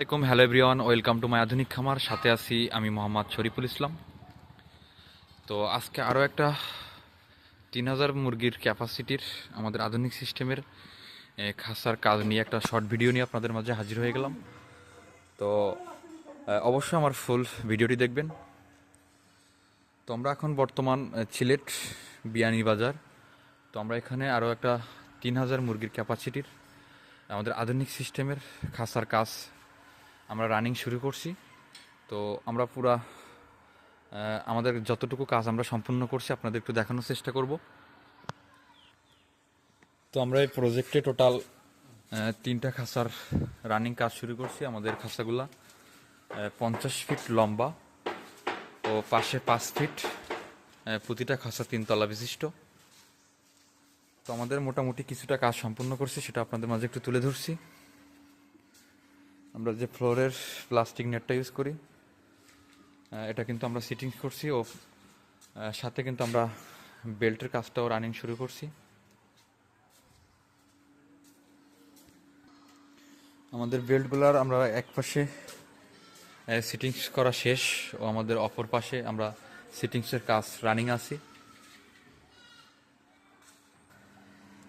আসসালামাইকুম, hello everyone, welcome to my আধুনিক খামার। সাথে আছি আমি মোহাম্মদ শরীফুল ইসলাম। তো আজকে আরও একটা 3000 মুরগির ক্যাপাসিটির আমাদের আধুনিক সিস্টেমের খাসার কাজ নিয়ে একটা শর্ট ভিডিও নিয়ে আপনাদের মাঝে হাজির হয়ে গেলাম। তো অবশ্যই আমার ফুল ভিডিওটি দেখবেন। তো আমরা এখন বর্তমান সিলেট বিয়ানীবাজার। তো আমরা এখানে আরও একটা 3000 মুরগির ক্যাপাসিটির আমাদের আধুনিক সিস্টেমের খাসার কাজ আমরা রানিং শুরু করছি। তো আমরা পুরা আমাদের যতটুকু কাজ আমরা সম্পূর্ণ করছি আপনাদের একটু দেখানোর চেষ্টা করব। তো আমরা এই প্রজেক্টে টোটাল 3টা খাঁচার রানিং কাজ শুরু করছি। আমাদের খাঁচাগুলা 50 ফিট লম্বা ও পাশে 5 ফিট, প্রতিটা খাঁচা 3 তলা বিশিষ্ট। তো আমাদের মোটামুটি কিছুটা কাজ সম্পূর্ণ করছি, সেটা আপনাদের মাঝে একটু তুলে ধরছি। আমরা যে ফ্লোরের প্লাস্টিক নেটটা ইউজ করি, এটা কিন্তু আমরা সিটিংস করছি ও সাথে কিন্তু আমরা বেল্টের কাজটাও রানিং শুরু করছি। আমাদের বেল্টগুলার আমরা এক পাশে সিটিংস করা শেষ ও আমাদের অপর পাশে আমরা সিটিংসের কাজ রানিং আছি।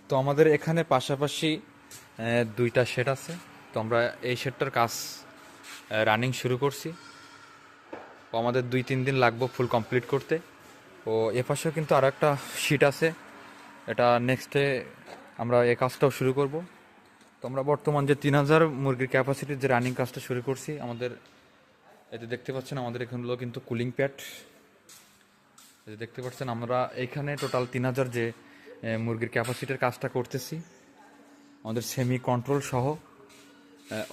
তো আমাদের এখানে পাশাপাশি 2টা শেড আছে। তো আমরা এই শেডটার কাজ রানিং শুরু করছি ও আমাদের 2-3 দিন লাগবে ফুল কমপ্লিট করতে। ও এ পাশেও কিন্তু আর একটা শিট আছে, এটা নেক্সটে আমরা এই কাজটাও শুরু করব। তো আমরা বর্তমান যে 3000 মুরগির ক্যাপাসিটির যে রানিং কাজটা শুরু করছি, আমাদের এতে দেখতে পাচ্ছেন আমাদের এখানগুলো কিন্তু কুলিং প্যাড। এতে দেখতে পাচ্ছেন আমরা এইখানে টোটাল 3000 যে মুরগির ক্যাপাসিটির কাজটা করতেছি, আমাদের সেমি কন্ট্রোল সহ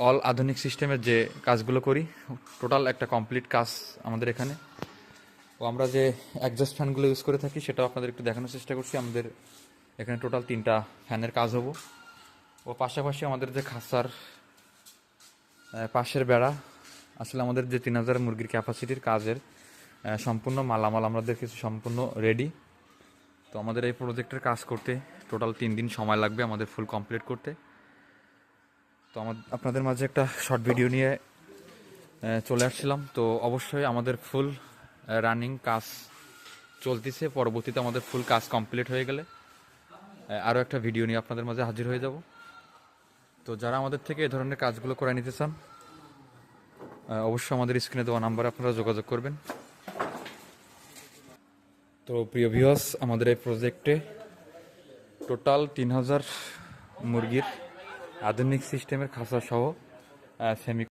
অল আধুনিক সিস্টেমের যে কাজগুলো করি, টোটাল একটা কমপ্লিট কাজ আমাদের এখানে। ও আমরা যে অ্যাডজাস্ট ফ্যানগুলো ইউজ করে থাকি সেটাও আপনাদের একটু দেখানোর চেষ্টা করছি। আমাদের এখানে টোটাল 3টা ফ্যানের কাজ হবো। ও পাশাপাশি আমাদের যে খাঁচার পাশের বেড়া, আসলে আমাদের যে 3000 মুরগির ক্যাপাসিটির কাজের সম্পূর্ণ মালামাল আমাদের কিছু সম্পূর্ণ রেডি। তো আমাদের এই প্রজেক্টের কাজ করতে টোটাল 3 দিন সময় লাগবে আমাদের ফুল কমপ্লিট করতে। তো আপনাদের মাঝে একটা শর্ট ভিডিও নিয়ে চলে আসছিলাম। তো অবশ্যই আমাদের ফুল রানিং কাজ চলতেছে, পরবর্তীতে আমাদের ফুল কাজ কমপ্লিট হয়ে গেলে আরও একটা ভিডিও নিয়ে আপনাদের মাঝে হাজির হয়ে যাব। তো যারা আমাদের থেকে এই ধরনের কাজগুলো করে নিতে চান, অবশ্যই আমাদের স্ক্রিনে দেওয়া নাম্বারে আপনারা যোগাযোগ করবেন। তো প্রিয় ভিউয়ার্স, আমাদের এই প্রজেক্টে টোটাল 3000 মুরগির আধুনিক সিস্টেমের খাঁচা সহ সেমি